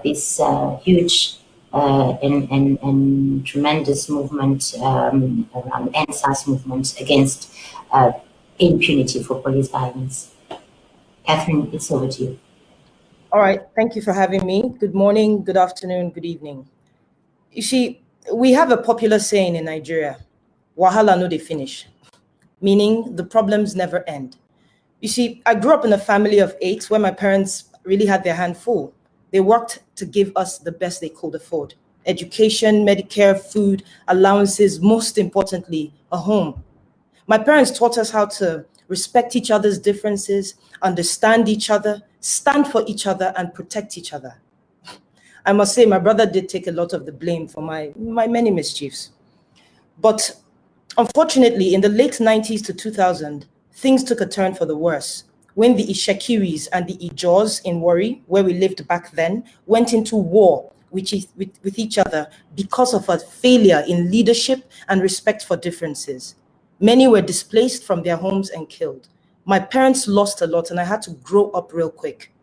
this huge and tremendous movement around NSAS movement against impunity for police violence. Catherine, it's over to you. All right, thank you for having me. Good morning, good afternoon, good evening. You see, we have a popular saying in Nigeria, wahala no dey finish, meaning the problems never end. You see, I grew up in a family of 8 where my parents really had their hand full. They worked to give us the best they could afford: education, Medicare, food, allowances, most importantly, a home. My parents taught us how to respect each other's differences, understand each other, stand for each other, and protect each other. I must say, my brother did take a lot of the blame for my many mischiefs. But unfortunately, in the late 90s to 2000, things took a turn for the worse when the Ishekiris and the Ijors in Warri, where we lived back then, went into war with each other because of a failure in leadership and respect for differences. Many were displaced from their homes and killed. My parents lost a lot, and I had to grow up real quick.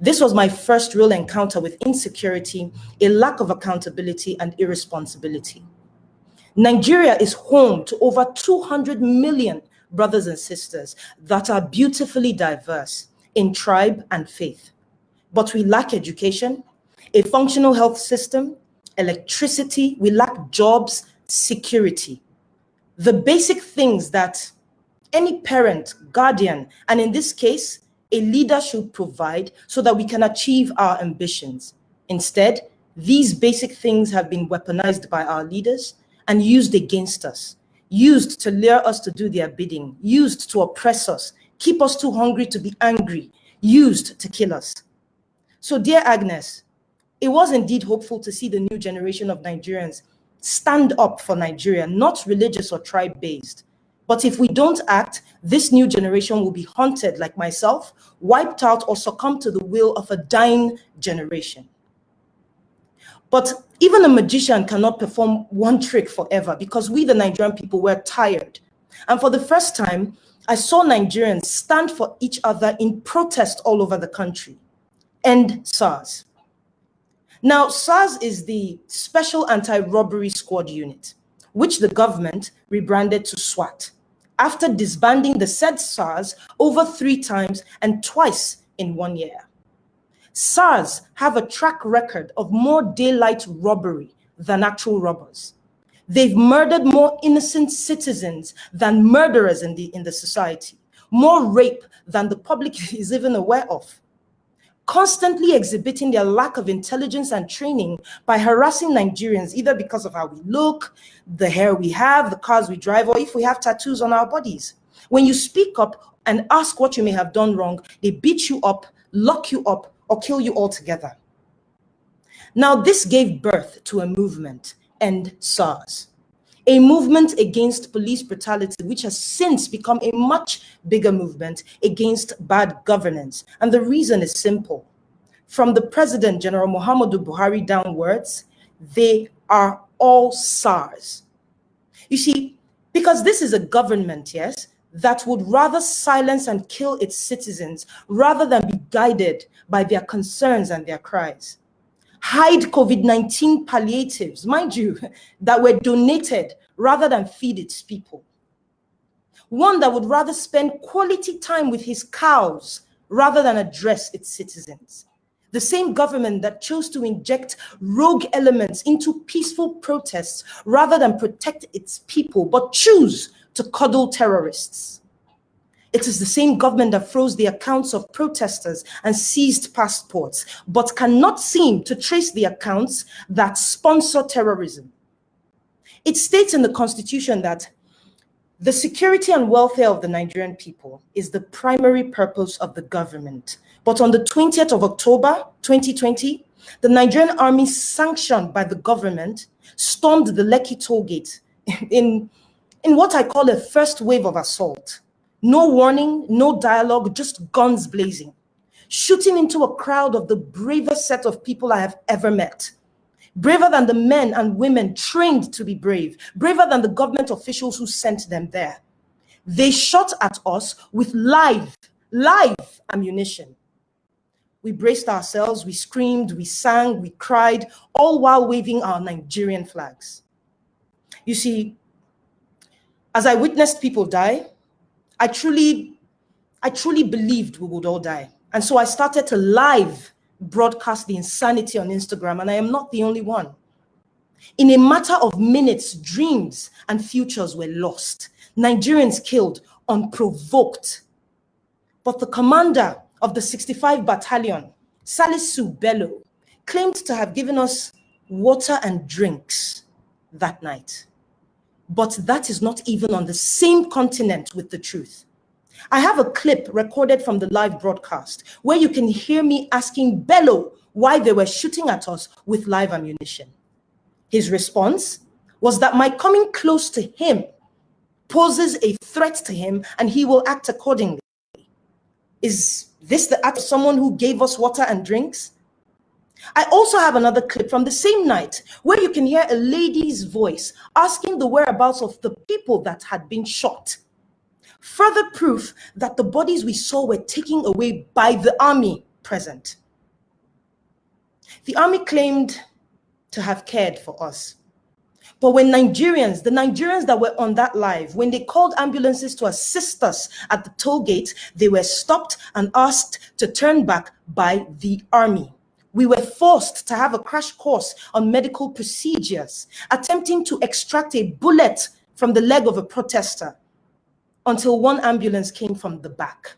This was my first real encounter with insecurity, a lack of accountability, and irresponsibility. Nigeria is home to over 200 million brothers and sisters that are beautifully diverse in tribe and faith. But we lack education, a functional health system, electricity, we lack jobs, security. The basic things that any parent, guardian, and in this case, a leader should provide so that we can achieve our ambitions. Instead, these basic things have been weaponized by our leaders and used against us, used to lure us to do their bidding, used to oppress us, keep us too hungry to be angry, used to kill us. So, dear Agnes, it was indeed hopeful to see the new generation of Nigerians stand up for Nigeria, not religious or tribe-based. But if we don't act, this new generation will be haunted like myself, wiped out, or succumb to the will of a dying generation. But even a magician cannot perform one trick forever, because we, the Nigerian people, were tired. And for the first time, I saw Nigerians stand for each other in protest all over the country. End SARS. Now, SARS is the Special Anti-Robbery Squad Unit, which the government rebranded to SWAT, after disbanding the said SARS over 3 times and twice in 1 year. SARS have a track record of more daylight robbery than actual robbers. They've murdered more innocent citizens than murderers in the society, more rape than the public is even aware of, constantly exhibiting their lack of intelligence and training by harassing Nigerians, either because of how we look, the hair we have, the cars we drive, or if we have tattoos on our bodies. When you speak up and ask what you may have done wrong, they beat you up, lock you up, or kill you altogether. Now, this gave birth to a movement, End SARS, a movement against police brutality, which has since become a much bigger movement against bad governance. And the reason is simple. From the President, General Muhammadu Buhari, downwards, they are all SARS. You see, because this is a government, yes, that would rather silence and kill its citizens rather than be guided by their concerns and their cries. Hide COVID-19 palliatives, mind you, that were donated rather than feed its people. One that would rather spend quality time with his cows rather than address its citizens. The same government that chose to inject rogue elements into peaceful protests rather than protect its people, but choose to coddle terrorists. It is the same government that froze the accounts of protesters and seized passports, but cannot seem to trace the accounts that sponsor terrorism. It states in the Constitution that the security and welfare of the Nigerian people is the primary purpose of the government. But on the 20th of October, 2020, the Nigerian Army, sanctioned by the government, stormed the Lekki toll gate in what I call a first wave of assault. No warning, no dialogue, just guns blazing, shooting into a crowd of the bravest set of people I have ever met. Braver than the men and women trained to be brave, braver than the government officials who sent them there. They shot at us with live ammunition. We braced ourselves, we screamed, we sang, we cried, all while waving our Nigerian flags. You see, as I witnessed people die, I truly believed we would all die. And so I started to live broadcast the insanity on Instagram, and I am not the only one. In a matter of minutes, dreams and futures were lost. Nigerians killed unprovoked. But the commander of the 65 Battalion, Salisu Bello, claimed to have given us water and drinks that night. But that is not even on the same continent with the truth. I have a clip recorded from the live broadcast where you can hear me asking Bello why they were shooting at us with live ammunition. His response was that my coming close to him poses a threat to him and he will act accordingly. Is this the act of someone who gave us water and drinks? I also have another clip from the same night where you can hear a lady's voice asking the whereabouts of the people that had been shot. Further proof that the bodies we saw were taken away by the army present. The army claimed to have cared for us. But when the Nigerians that were on that live, when they called ambulances to assist us at the toll gate, they were stopped and asked to turn back by the army. We were forced to have a crash course on medical procedures, attempting to extract a bullet from the leg of a protester until one ambulance came from the back.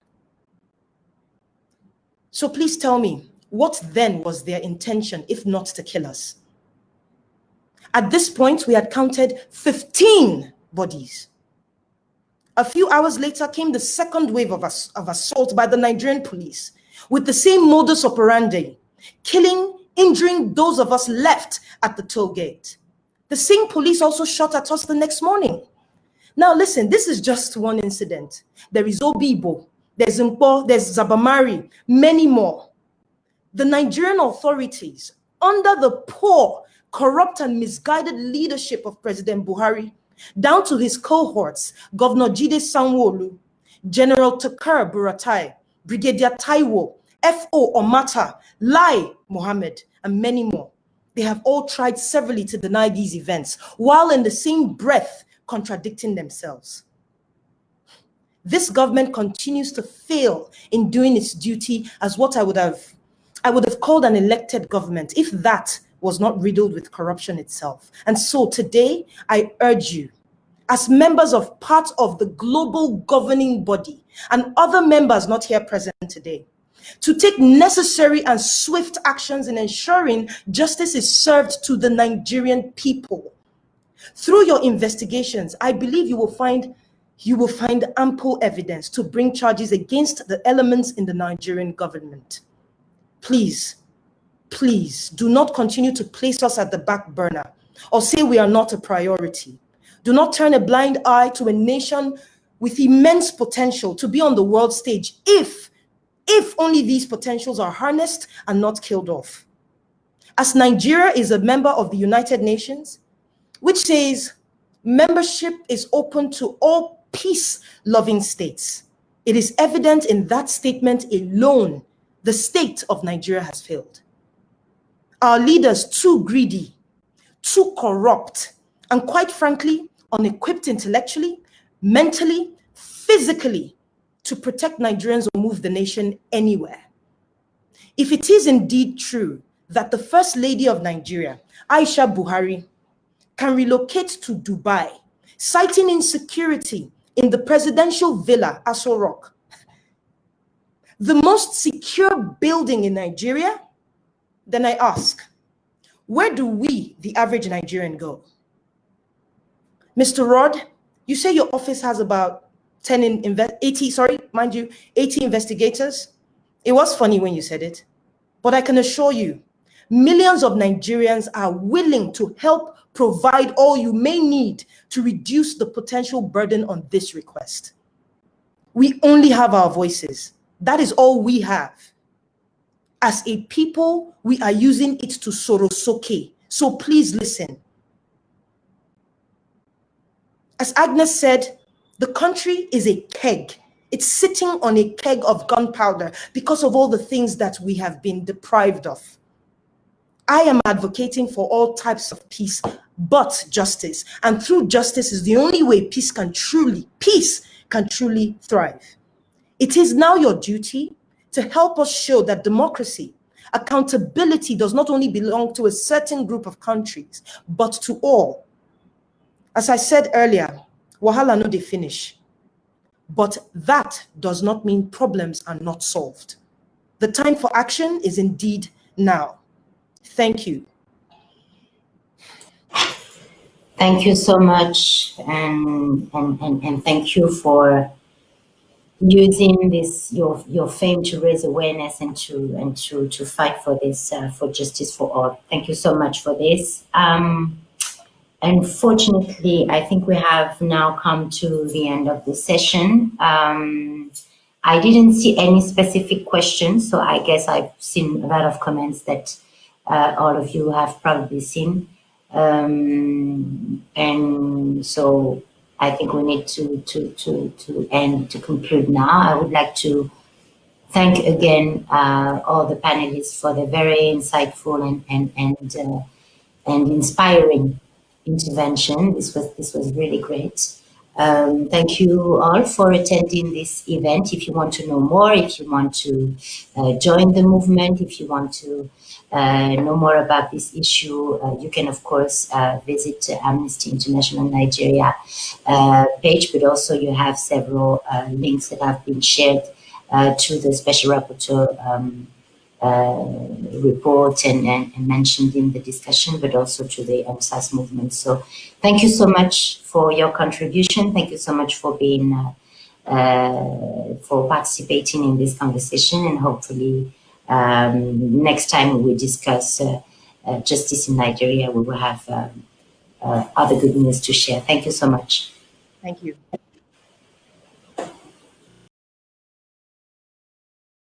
So please tell me, what then was their intention if not to kill us? At this point, we had counted 15 bodies. A few hours later came the second wave of assault by the Nigerian police with the same modus operandi, killing, injuring those of us left at the toll gate. The same police also shot at us the next morning. Now listen, this is just one incident. There is Obibo, there's Mpo, there's Zabamari, many more. The Nigerian authorities under the poor, corrupt and misguided leadership of President Buhari, down to his cohorts, Governor Jide Sanwo-Olu, General Takar Buratai, Brigadier Taiwo, F.O. Omata, Lai Mohammed, and many more. They have all tried severally to deny these events, while in the same breath contradicting themselves. This government continues to fail in doing its duty as what I would have called an elected government, if that was not riddled with corruption itself. And so today, I urge you, as members of part of the global governing body and other members not here present today, to take necessary and swift actions in ensuring justice is served to the Nigerian people. Through your investigations, I believe you will find ample evidence to bring charges against the elements in the Nigerian government. Please, please do not continue to place us at the back burner or say we are not a priority. Do not turn a blind eye to a nation with immense potential to be on the world stage if only these potentials are harnessed and not killed off. As Nigeria is a member of the United Nations, which says membership is open to all peace-loving states, it is evident in that statement alone the state of Nigeria has failed. Our leaders too greedy, too corrupt, and quite frankly, unequipped intellectually, mentally, physically to protect Nigerians or move the nation anywhere. If it is indeed true that the First Lady of Nigeria, Aisha Buhari, can relocate to Dubai, citing insecurity in the presidential villa, Aso Rock, the most secure building in Nigeria, then I ask, where do we, the average Nigerian, go? Mr. Rod, you say your office has about 80 investigators. It was funny when you said it, but I can assure you, millions of Nigerians are willing to help provide all you may need to reduce the potential burden on this request. We only have our voices. That is all we have. As a people, we are using it to sorosoke. So please listen. As Agnes said, the country is a keg. It's sitting on a keg of gunpowder because of all the things that we have been deprived of. I am advocating for all types of peace, but justice. And through justice is the only way peace can truly thrive. It is now your duty to help us show that democracy, accountability does not only belong to a certain group of countries, but to all. As I said earlier, wahala no dey finish. But that does not mean problems are not solved. The time for action is indeed now. Thank you. Thank you so much, and thank you for using this your fame to raise awareness and to fight for this for justice for all. Thank you so much for this. Unfortunately, I think we have now come to the end of the session. I didn't see any specific questions, so I guess I've seen a lot of comments that all of you have probably seen. And so I think we need to conclude now. I would like to thank again all the panelists for the very insightful and inspiring intervention. This was really great. Thank you all for attending this event. If you want to know more, if you want to join the movement, if you want to know more about this issue, you can of course visit Amnesty International Nigeria page, but also you have several links that have been shared to the Special Rapporteur report and mentioned in the discussion, but also to the MSAS movement. So thank you so much for your contribution. Thank you so much for being for participating in this conversation, and hopefully next time we discuss justice in Nigeria, we will have other good news to share. Thank you so much. Thank you.